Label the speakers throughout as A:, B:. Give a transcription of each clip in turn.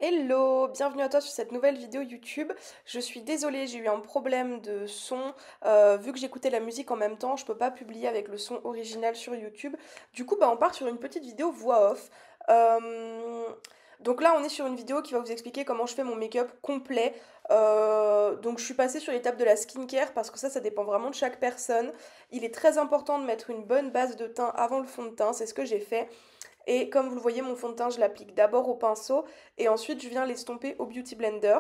A: Hello, bienvenue à toi sur cette nouvelle vidéo YouTube. Je suis désolée, j'ai eu un problème de son. Vu que j'écoutais la musique en même temps, je peux pas publier avec le son original sur YouTube. Du coup, on part sur une petite vidéo voix off. Euh, donc là, on est sur une vidéo qui va vous expliquer comment je fais mon make-up complet. Donc je suis passée sur l'étape de la skincare parce que ça dépend vraiment de chaque personne. Il est très important de mettre une bonne base de teint avant le fond de teint, c'est ce que j'ai fait. Et comme vous le voyez, mon fond de teint, je l'applique d'abord au pinceau et ensuite je viens l'estomper au Beauty Blender.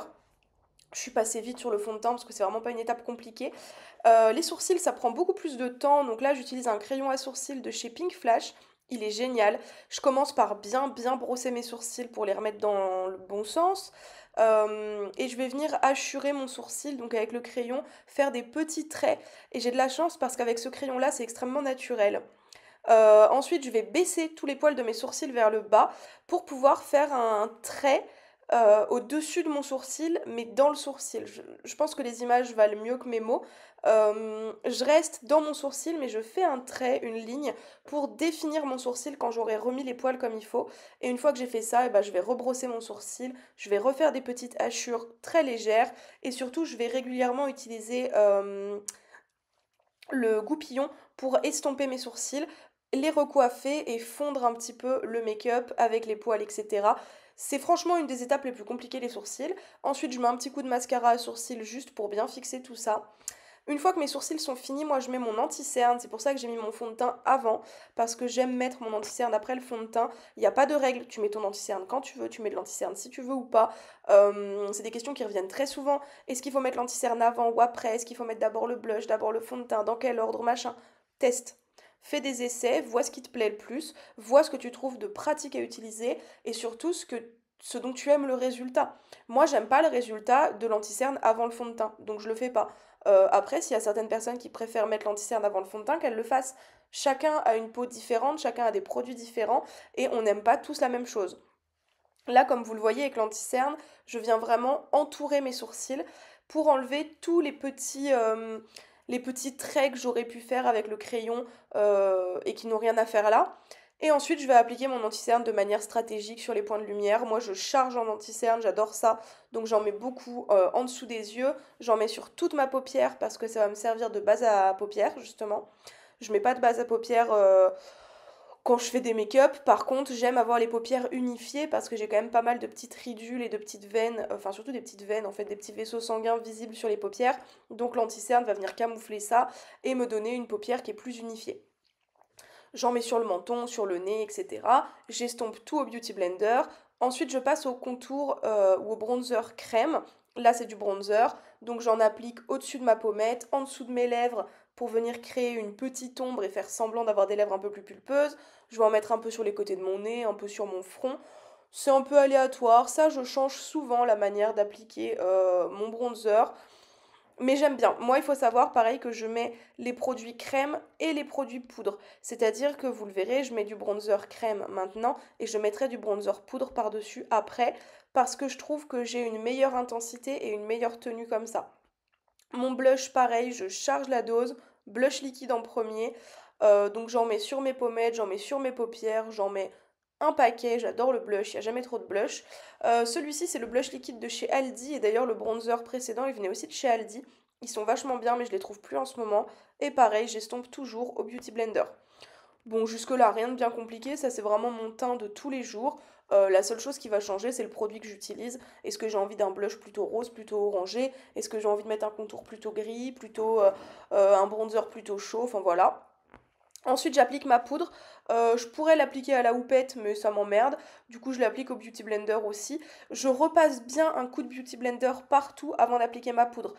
A: Je suis passée vite sur le fond de teint parce que c'est vraiment pas une étape compliquée. Les sourcils, ça prend beaucoup plus de temps. Donc là, j'utilise un crayon à sourcils de chez Pink Flash. Il est génial. Je commence par bien brosser mes sourcils pour les remettre dans le bon sens. Et je vais venir hachurer mon sourcil, donc avec le crayon, faire des petits traits. Et j'ai de la chance parce qu'avec ce crayon-là, c'est extrêmement naturel. Ensuite, je vais baisser tous les poils de mes sourcils vers le bas pour pouvoir faire un trait au-dessus de mon sourcil, mais dans le sourcil. Je pense que les images valent mieux que mes mots. Je reste dans mon sourcil, mais je fais un trait, une ligne, pour définir mon sourcil quand j'aurai remis les poils comme il faut. Et une fois que j'ai fait ça, je vais rebrosser mon sourcil, je vais refaire des petites hachures très légères, et surtout, je vais régulièrement utiliser le goupillon pour estomper mes sourcils, les recoiffer et fondre un petit peu le make-up avec les poils, etc. C'est franchement une des étapes les plus compliquées, les sourcils. Ensuite, je mets un petit coup de mascara à sourcils juste pour bien fixer tout ça. Une fois que mes sourcils sont finis, moi je mets mon anti-cerne. C'est pour ça que j'ai mis mon fond de teint avant, parce que j'aime mettre mon anti-cerne après le fond de teint. Il n'y a pas de règle, tu mets ton anti-cerne quand tu veux, tu mets de l'anti-cerne si tu veux ou pas. C'est des questions qui reviennent très souvent. Est-ce qu'il faut mettre l'anti-cerne avant ou après? Est-ce qu'il faut mettre d'abord le blush, d'abord le fond de teint? Dans quel ordre, machin? Teste. Fais des essais, vois ce qui te plaît le plus, vois ce que tu trouves de pratique à utiliser et surtout ce dont tu aimes le résultat. Moi, j'aime pas le résultat de l'anti-cerne avant le fond de teint, donc je le fais pas. Après, s'il y a certaines personnes qui préfèrent mettre l'anti-cerne avant le fond de teint, qu'elles le fassent. Chacun a une peau différente, chacun a des produits différents et on n'aime pas tous la même chose. Là, comme vous le voyez avec l'anti-cerne, je viens vraiment entourer mes sourcils pour enlever tous les petits traits que j'aurais pu faire avec le crayon et qui n'ont rien à faire là. Et ensuite, je vais appliquer mon anti-cerne de manière stratégique sur les points de lumière. Moi, je charge en anti-cerne, j'adore ça. Donc, j'en mets beaucoup en dessous des yeux. J'en mets sur toute ma paupière parce que ça va me servir de base à paupières, justement. Je mets pas de base à paupières quand je fais des make-up. Par contre, j'aime avoir les paupières unifiées parce que j'ai quand même pas mal de petites ridules et de petites veines, enfin surtout des petites veines, en fait, des petits vaisseaux sanguins visibles sur les paupières. Donc, l'anti-cerne va venir camoufler ça et me donner une paupière qui est plus unifiée. J'en mets sur le menton, sur le nez, etc. J'estompe tout au Beauty Blender. Ensuite, je passe au contour ou au bronzer crème. Là, c'est du bronzer. Donc, j'en applique au-dessus de ma pommette, en dessous de mes lèvres pour venir créer une petite ombre et faire semblant d'avoir des lèvres un peu plus pulpeuses. Je vais en mettre un peu sur les côtés de mon nez, un peu sur mon front. C'est un peu aléatoire. Ça, je change souvent la manière d'appliquer mon bronzer. Mais j'aime bien. Moi, il faut savoir, pareil, que je mets les produits crème et les produits poudre. C'est-à-dire que vous le verrez, je mets du bronzer crème maintenant et je mettrai du bronzer poudre par-dessus après parce que je trouve que j'ai une meilleure intensité et une meilleure tenue comme ça. Mon blush, pareil, je charge la dose. Blush liquide en premier. Donc j'en mets sur mes pommettes, j'en mets sur mes paupières, j'en mets un paquet. J'adore le blush, il n'y a jamais trop de blush. Celui-ci, c'est le blush liquide de chez Aldi. Et d'ailleurs, le bronzer précédent, il venait aussi de chez Aldi. Ils sont vachement bien, mais je les trouve plus en ce moment. Et pareil, j'estompe toujours au Beauty Blender. Bon, jusque-là, rien de bien compliqué, ça c'est vraiment mon teint de tous les jours. La seule chose qui va changer, c'est le produit que j'utilise. Est-ce que j'ai envie d'un blush plutôt rose, plutôt orangé? Est-ce que j'ai envie de mettre un contour plutôt gris, plutôt un bronzer plutôt chaud? Enfin voilà. Ensuite, j'applique ma poudre. Je pourrais l'appliquer à la houppette, mais ça m'emmerde. Du coup, je l'applique au Beauty Blender aussi. Je repasse bien un coup de Beauty Blender partout avant d'appliquer ma poudre,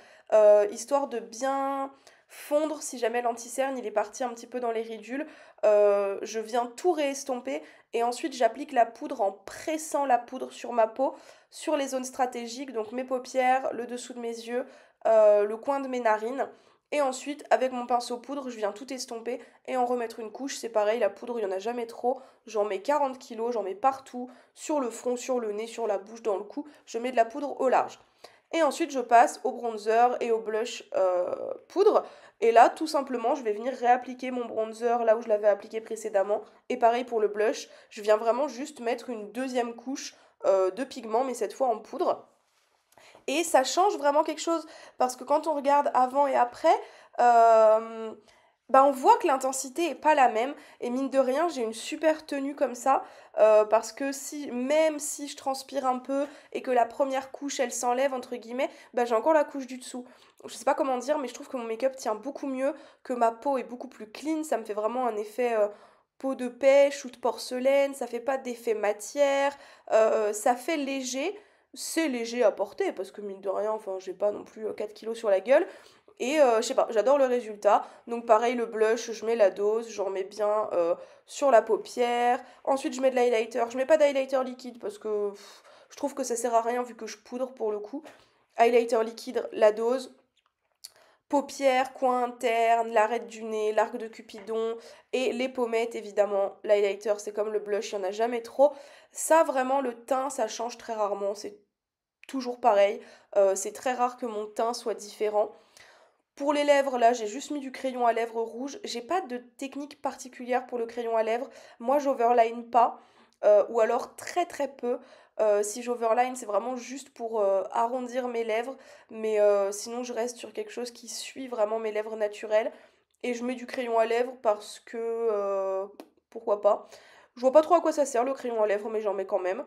A: histoire de bien fondre si jamais l'anti-cerne il est parti un petit peu dans les ridules. Je viens tout réestomper et ensuite j'applique la poudre en pressant la poudre sur ma peau, sur les zones stratégiques, donc mes paupières, le dessous de mes yeux, le coin de mes narines. Et ensuite, avec mon pinceau poudre, je viens tout estomper et en remettre une couche. C'est pareil, la poudre, il n'y en a jamais trop. J'en mets 40 kilos, j'en mets partout, sur le front, sur le nez, sur la bouche, dans le cou. Je mets de la poudre au large. Et ensuite, je passe au bronzer et au blush poudre. Et là, tout simplement, je vais venir réappliquer mon bronzer là où je l'avais appliqué précédemment. Et pareil pour le blush, je viens vraiment juste mettre une deuxième couche de pigment, mais cette fois en poudre. Et ça change vraiment quelque chose, parce que quand on regarde avant et après, euh, bah on voit que l'intensité est pas la même. Et mine de rien, j'ai une super tenue comme ça, parce que si, même si je transpire un peu et que la première couche elle s'enlève, entre guillemets, bah j'ai encore la couche du dessous. Je sais pas comment dire, mais je trouve que mon make-up tient beaucoup mieux, que ma peau est beaucoup plus clean. Ça me fait vraiment un effet peau de pêche ou de porcelaine. Ça fait pas d'effet matière. Ça fait léger. C'est léger à porter parce que mine de rien, enfin, j'ai pas non plus 4 kilos sur la gueule. Et je sais pas, j'adore le résultat. Donc pareil, le blush, je mets la dose, j'en mets bien sur la paupière. Ensuite, je mets de l'highlighter. Je mets pas d'highlighter liquide parce que je trouve que ça sert à rien vu que je poudre pour le coup. Highlighter liquide, la dose. Paupières, coin interne, l'arête du nez, l'arc de Cupidon et les pommettes évidemment. L'highlighter, c'est comme le blush, il n'y en a jamais trop. Ça, vraiment, le teint, ça change très rarement. C'est toujours pareil. C'est très rare que mon teint soit différent. Pour les lèvres, là, j'ai juste mis du crayon à lèvres rouge. J'ai pas de technique particulière pour le crayon à lèvres. Moi, j'overline pas, ou alors très très peu. Si j'overline, c'est vraiment juste pour arrondir mes lèvres, mais sinon, je reste sur quelque chose qui suit vraiment mes lèvres naturelles. Et je mets du crayon à lèvres parce que pourquoi pas. Je vois pas trop à quoi ça sert le crayon à lèvres, mais j'en mets quand même.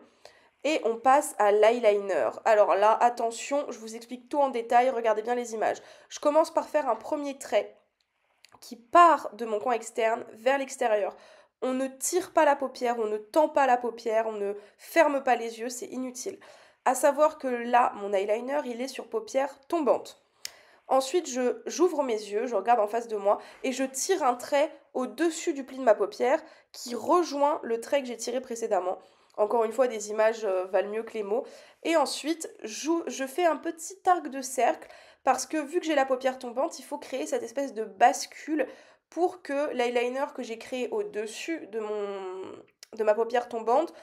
A: Et on passe à l'eyeliner. Alors là, attention, je vous explique tout en détail, regardez bien les images. Je commence par faire un premier trait qui part de mon coin externe vers l'extérieur. On ne tire pas la paupière, on ne tend pas la paupière, on ne ferme pas les yeux, c'est inutile. À savoir que là, mon eyeliner, il est sur paupière tombante. Ensuite, j'ouvre mes yeux, je regarde en face de moi et je tire un trait au-dessus du pli de ma paupière qui rejoint le trait que j'ai tiré précédemment. Encore une fois, des images valent mieux que les mots. Et ensuite, je fais un petit arc de cercle parce que vu que j'ai la paupière tombante, il faut créer cette espèce de bascule pour que l'eyeliner que j'ai créé au-dessus de ma paupière tombante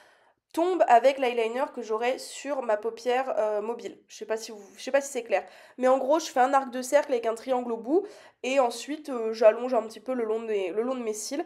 A: tombe avec l'eyeliner que j'aurai sur ma paupière mobile. Je sais pas si c'est clair. Mais en gros, je fais un arc de cercle avec un triangle au bout et ensuite j'allonge un petit peu le long de mes cils.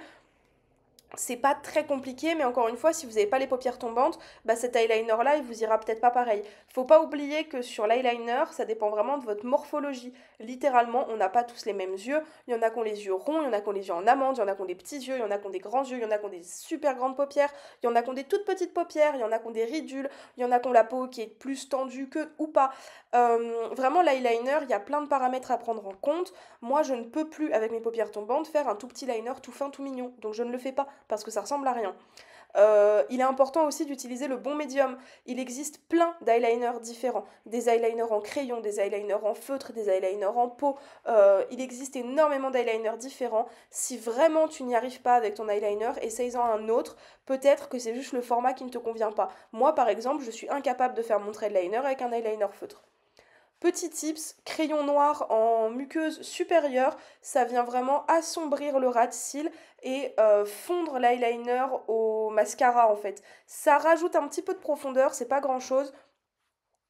A: C'est pas très compliqué, mais encore une fois, si vous n'avez pas les paupières tombantes, bah cet eyeliner-là, il vous ira peut-être pas pareil. Faut pas oublier que sur l'eyeliner, ça dépend vraiment de votre morphologie. Littéralement, on n'a pas tous les mêmes yeux. Il y en a qui ont les yeux ronds, il y en a qui ont les yeux en amande, il y en a qui ont des petits yeux, il y en a qui ont des grands yeux, il y en a qui ont des super grandes paupières, il y en a qui ont des toutes petites paupières, il y en a qui ont des ridules, il y en a qui ont la peau qui est plus tendue que ou pas. Vraiment, l'eyeliner, il y a plein de paramètres à prendre en compte. Moi, je ne peux plus, avec mes paupières tombantes, faire un tout petit liner tout fin, tout mignon. Donc je ne le fais pas parce que ça ressemble à rien. Il est important aussi d'utiliser le bon médium. Il existe plein d'eyeliners différents. Des eyeliners en crayon, des eyeliners en feutre, des eyeliners en peau. Il existe énormément d'eyeliners différents. Si vraiment tu n'y arrives pas avec ton eyeliner, essaye-en un autre. Peut-être que c'est juste le format qui ne te convient pas. Moi, par exemple, je suis incapable de faire mon trait de liner avec un eyeliner feutre. Petit tips, crayon noir en muqueuse supérieure, ça vient vraiment assombrir le ras de cils et fondre l'eyeliner au mascara en fait. Ça rajoute un petit peu de profondeur, c'est pas grand chose,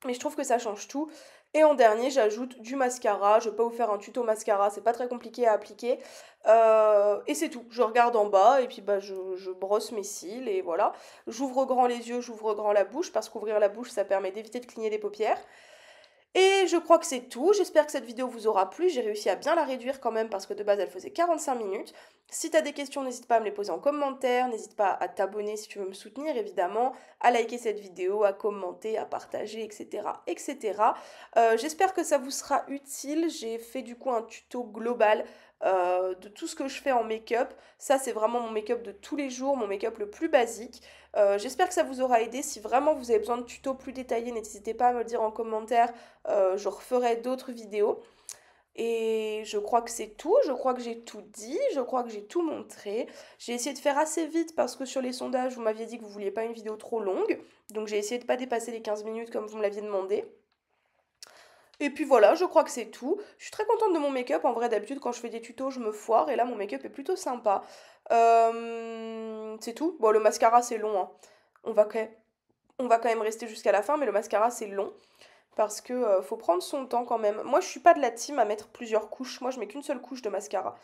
A: mais je trouve que ça change tout. Et en dernier, j'ajoute du mascara. Je vais pas vous faire un tuto mascara, c'est pas très compliqué à appliquer. Et c'est tout. Je regarde en bas et puis bah, je brosse mes cils et voilà. J'ouvre grand les yeux, j'ouvre grand la bouche parce qu'ouvrir la bouche, ça permet d'éviter de cligner des paupières. Et je crois que c'est tout. J'espère que cette vidéo vous aura plu. J'ai réussi à bien la réduire quand même parce que de base elle faisait 45 minutes. Si t'as des questions, n'hésite pas à me les poser en commentaire. N'hésite pas à t'abonner si tu veux me soutenir évidemment, à liker cette vidéo, à commenter, à partager, etc. etc. J'espère que ça vous sera utile. J'ai fait du coup un tuto global de tout ce que je fais en make-up. Ça c'est vraiment mon make-up de tous les jours, mon make-up le plus basique. J'espère que ça vous aura aidé. Si vraiment vous avez besoin de tutos plus détaillés, n'hésitez pas à me le dire en commentaire. Je referai d'autres vidéos. Et je crois que c'est tout. Je crois que j'ai tout dit. Je crois que j'ai tout montré. J'ai essayé de faire assez vite parce que sur les sondages, vous m'aviez dit que vous vouliez pas une vidéo trop longue. Donc j'ai essayé de pas dépasser les 15 minutes comme vous me l'aviez demandé. Et puis voilà, je crois que c'est tout. Je suis très contente de mon make-up. En vrai, d'habitude, quand je fais des tutos, je me foire. Et là, mon make-up est plutôt sympa. C'est tout. Bon, le mascara, c'est long, hein. On va quand même, on va quand même rester jusqu'à la fin, mais le mascara, c'est long. parce que faut prendre son temps quand même. Moi, je suis pas de la team à mettre plusieurs couches. Moi, je mets qu'une seule couche de mascara.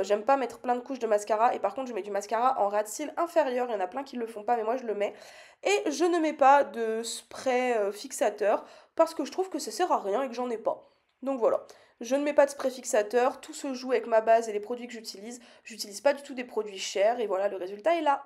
A: J'aime pas mettre plein de couches de mascara et par contre, je mets du mascara en ras de cils inférieur. Il y en a plein qui le font pas, mais moi, je le mets. Et je ne mets pas de spray fixateur parce que je trouve que ça sert à rien et que j'en ai pas. Donc voilà. Je ne mets pas de spray fixateur, tout se joue avec ma base et les produits que j'utilise. J'utilise pas du tout des produits chers et voilà, le résultat est là.